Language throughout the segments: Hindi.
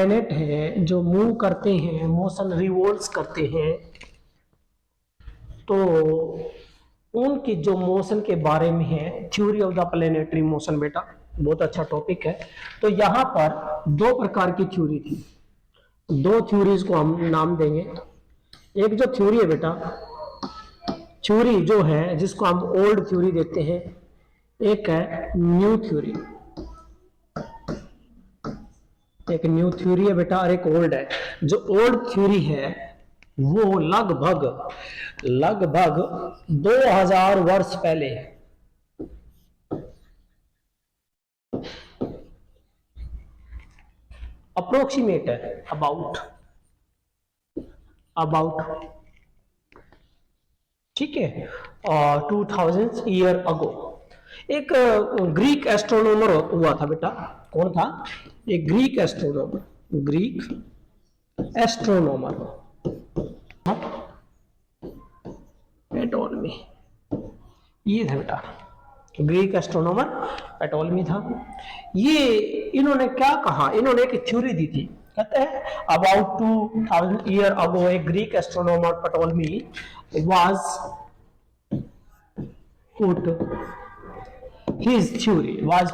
प्लेनेट है जो मूव करते हैं, मोशन रिवॉल्व्स करते हैं, तो उनकी जो मोशन के बारे में है, theory of the planetary motion. बेटा बहुत अच्छा टॉपिक है। तो यहाँ पर दो प्रकार की थ्योरी थी, दो थ्योरीज को हम नाम देंगे। एक जो थ्योरी है बेटा, थ्योरी जो है जिसको हम ओल्ड थ्योरी देते हैं, एक है न्यू थ्योरी। एक न्यू थ्योरी है बेटा और एक ओल्ड है। जो ओल्ड थ्योरी है वो लगभग 2000 वर्ष पहले, अप्रोक्सीमेट है, अबाउट ठीक है, 2000 ईयर अगो एक ग्रीक एस्ट्रोनॉमर हुआ था बेटा। कौन था? एक ग्रीक एस्ट्रोनॉमर, पेटोलमी, ये था बेटा, ग्रीक एस्ट्रोनॉमर पेटोलमी था। ये इन्होंने क्या कहा, इन्होंने एक थ्योरी दी थी। कहते हैं about 2000 year ago a Greek astronomer Ptolemy was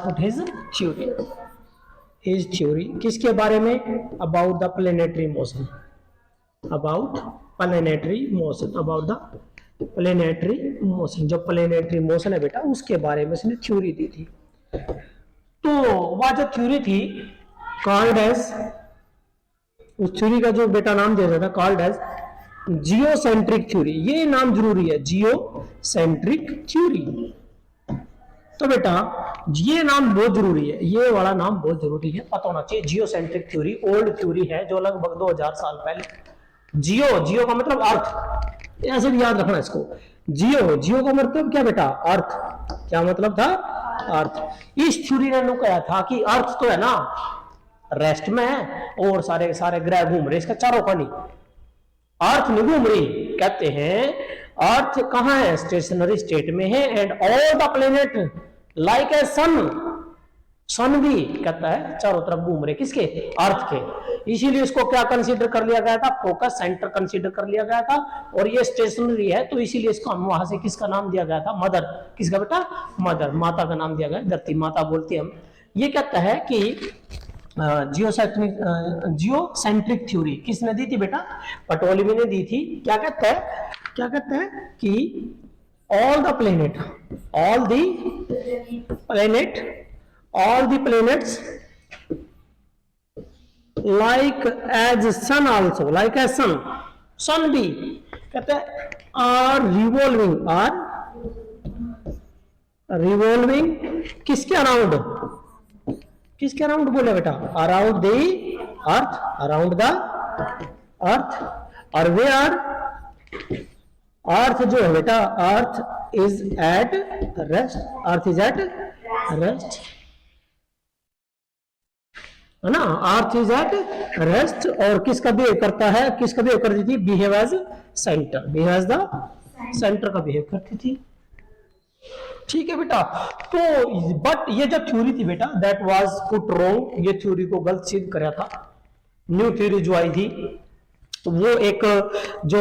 put his theory किसके बारे में? about the planetary motion, जो प्लेनेटरी मोशन है बेटा उसके बारे में इसने थ्योरी दी थी। तो वह जो थ्योरी थी कॉल्ड एज, उस थ्योरी का जो बेटा नाम दिया जाता कॉल्ड एज जियोसेंट्रिक थ्योरी। ये नाम जरूरी है, जियोसेंट्रिक थ्योरी। तो बेटा ये नाम बहुत जरूरी है, ये वाला नाम बहुत जरूरी है, पता होना चाहिए। जियोसेंट्रिक थ्योरी ओल्ड थ्योरी है जो लगभग 2000 साल पहले। जियो का मतलब अर्थ, ऐसे भी याद रखना इसको। जियो का मतलब क्या बेटा? अर्थ। क्या मतलब था? अर्थ। इस थ्योरी ने कहा था कि अर्थ तो है ना रेस्ट में है और सारे ग्रह घूम रहे, इसका चारों का नहीं, अर्थ नहीं घूम रही। कहते हैं अर्थ कहां है? स्टेशनरी स्टेट में है। And all the planet like a sun भी कहता है चारों तरफ घूम रहे, किसके? अर्थ के। इसीलिए इसको क्या कंसीडर कर लिया गया था? फोकस सेंटर कंसीडर कर लिया गया था। और ये स्टेशनरी है तो इसीलिए इसको वहां से किसका नाम दिया गया था? मदर। किसका बेटा? मदर, माता का नाम दिया गया, धरती माता बोलते हैं हम। ये कहता है कि जियोसेंट्रिक थ्योरी किसने दी थी बेटा? पेटोलमी ने दी थी। क्या कहता है कि all the planets like as sun also, like as sun भी कहते हैं are revolving किसके अराउंड बोले बेटा? Around the earth. और वे आर, अर्थ जो है बेटा, अर्थ इज एट रेस्ट है ना, अर्थ इज एट रेस्ट। और किसका बिहेव करता है? किसका बिहेव करती थी? बिहेव एज सेंटर, का बिहेव करती थी। ठीक है बेटा। तो बट ये जो थ्योरी थी बेटा दैट वाज पुट रॉन्ग, ये थ्योरी को गलत सिद्ध कराया था। न्यू थ्योरी जो आई थी वो एक जो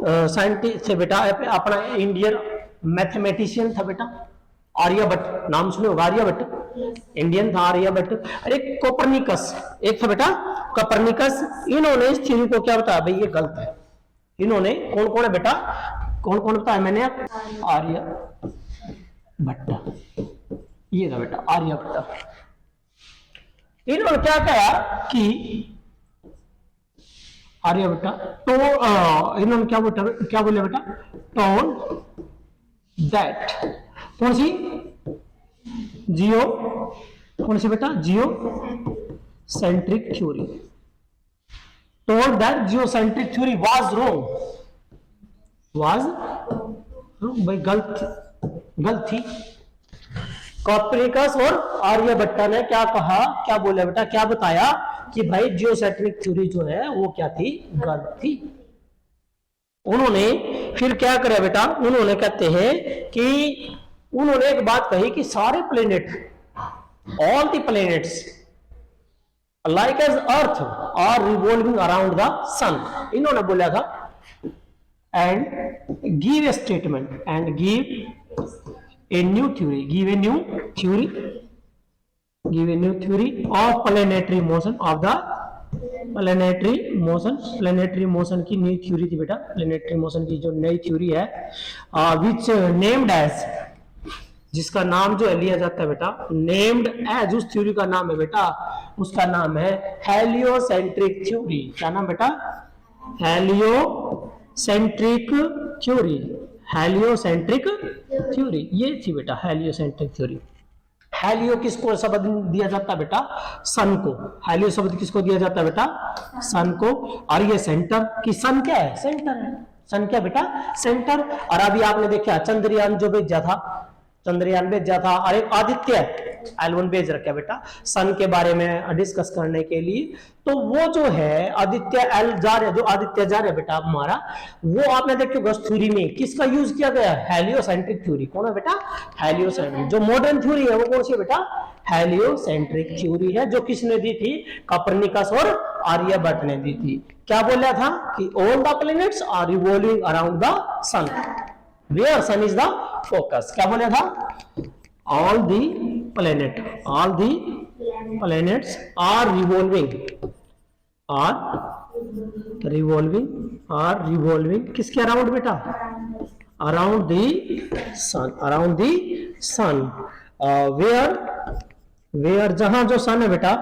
साइंटिस्ट थे बेटा, अपना इंडियन मैथमेटिशियन था बेटा, आर्यभट्ट। नाम सुने होगा आर्यभट्ट, इंडियन था आर्यभट्ट। अरे कोपरनिकस एक था बेटा, कोपरनिकस। इन्होंने इस थ्योरी को क्या बताया? भाई ये गलत है। इन्होंने कौन है बेटा? कौन बताया मैंने? आर्यभट्ट, ये था बेटा आर्यभट्ट। इन्होंने क्या कहा कि आर्यभट्ट तो इन्होंने क्या बोले बेटा? टोल्ड दैट कौन सी बेटा? Geocentric theory. Told that geocentric theory was wrong, भाई गलत थी। कोपरनिकस और आर्यभट्ट ने क्या कहा? क्या बोला बेटा? क्या बताया कि भाई जियोसेंट्रिक थ्योरी जो है वो क्या थी? गलत थी। उन्होंने फिर क्या करा बेटा? उन्होंने कहते हैं कि उन्होंने एक बात कही कि सारे planet, all the planets like as earth are revolving around the sun, इन्होंने बोला था। And give a statement, and give a new theory, give a new theory, give a new theory of planetary motion of the planetary motion. Planetary motion की नई थ्योरी थी बेटा, प्लैनेटरी मोशन की जो नई थ्योरी है, विच नेम्ड एज, जिसका नाम जो लिया जाता है बेटा, नेम्ड एज, उस थ्योरी का नाम है बेटा, उसका नाम है हेलियोसेंट्रिक थ्योरी। क्या नाम बेटा? हेलियोसेंट्रिक थ्योरी, हेलियोसेंट्रिक थ्योरी, ये थी बेटा हेलियोसेंट्रिक थ्योरी। हेलियो किसको शब्द दिया जाता है बेटा? सन को। हेलियो शब्द किसको दिया जाता है बेटा? सन को। और ये सेंटर की, सन क्या है? सेंटर है। सन क्या बेटा? सेंटर। और अभी आपने देखा चंद्रयान जो भेजा था, चंद्रयान भेजा था, और एक आदित्य L1 भेज रखा है बेटा सन के बारे में डिस्कस करने के लिए। तो वो जो है आदित्य L जा रहे, जो आदित्य जा रहे बेटा हमारा, वो आपने देखो थ्योरी में किसका यूज किया गया? Heliocentric theory. कौन है बेटा? हेलियोसेंट्रिक। जो मॉडर्न थ्योरी है वो कौन सी है बेटा? हेलियोसेंट्रिक थ्योरी है, जो किसने दी थी? कोपर्निकस और आर्यभट्ट ने दी थी। क्या बोला था कि all the planets are revolving around the sun, where sun is the focus. क्या बोला था? all the planets are revolving किसके अराउंड बेटा? Around the sun. वेयर जहां जो सन है बेटा,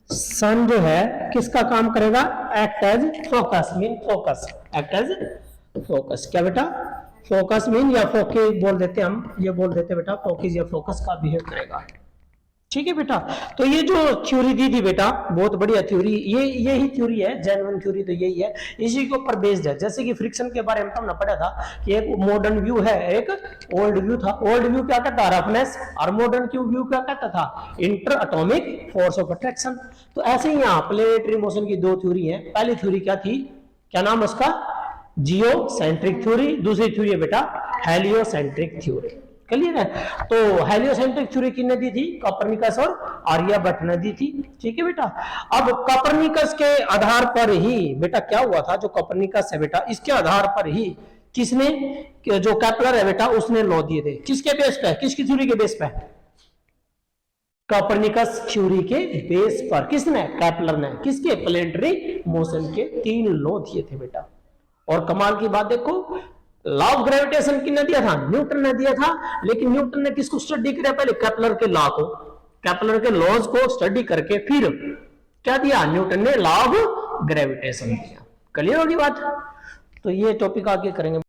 सन जो है किसका काम करेगा? Act as focus, mean focus, act as focus. क्या बेटा? फोकस मीन या फोकस बोल देते हम, ये बोल देते बेटा फोकस या फोकस का बिहेव करेगा। ठीक है बेटा। तो ये जो थ्योरी दी थी बेटा, बहुत बढ़िया थ्योरी, यही थ्योरी है, जेन्युइन थ्योरी तो यही है, इसी के ऊपर बेस्ड है। जैसे कि फ्रिक्शन के बारे में हमने पढ़ा था कि एक मॉडर्न व्यू है, एक ओल्ड व्यू था। ओल्ड व्यू क्या कहता है? रफनेस। और मॉडर्न व्यू क्या कहता था? Inter atomic force of attraction. तो ऐसे ही यहाँ प्लैनेटरी मोशन की दो थ्योरी है। पहली थ्योरी क्या थी? क्या नाम उसका? Geocentric theory. दूसरी थ्योरी है बेटा हेलियोसेंट्रिक थ्योरी। क्लियर है? तो हेलियोसेंट्रिक थ्योरी किसने दी थी? कोपर्निकस और आर्यभट्ट ने दी थी। ठीक है बेटा। अब कोपर्निकस के आधार पर ही बेटा क्या हुआ था, जो कोपर्निकस है बेटा, इसके आधार पर ही किसने, जो केपलर है बेटा, उसने लॉ दिए थे। किसके बेस पे? किसकी थ्योरी के बेस पे? कोपर्निकस थ्योरी के बेस पर। किसने? केपलर ने। किसके? प्लैनेटरी मोशन के 3 लॉ दिए थे बेटा। और कमाल की बात देखो, लॉ ऑफ ग्रेविटेशन किसने दिया था? न्यूटन ने दिया था। लेकिन न्यूटन ने किसको स्टडी किया? पहले केपलर के लॉ को, केपलर के लॉज को स्टडी करके फिर क्या दिया? न्यूटन ने लॉ ऑफ ग्रेविटेशन दिया। क्लियर होगी बात? तो ये टॉपिक आगे करेंगे।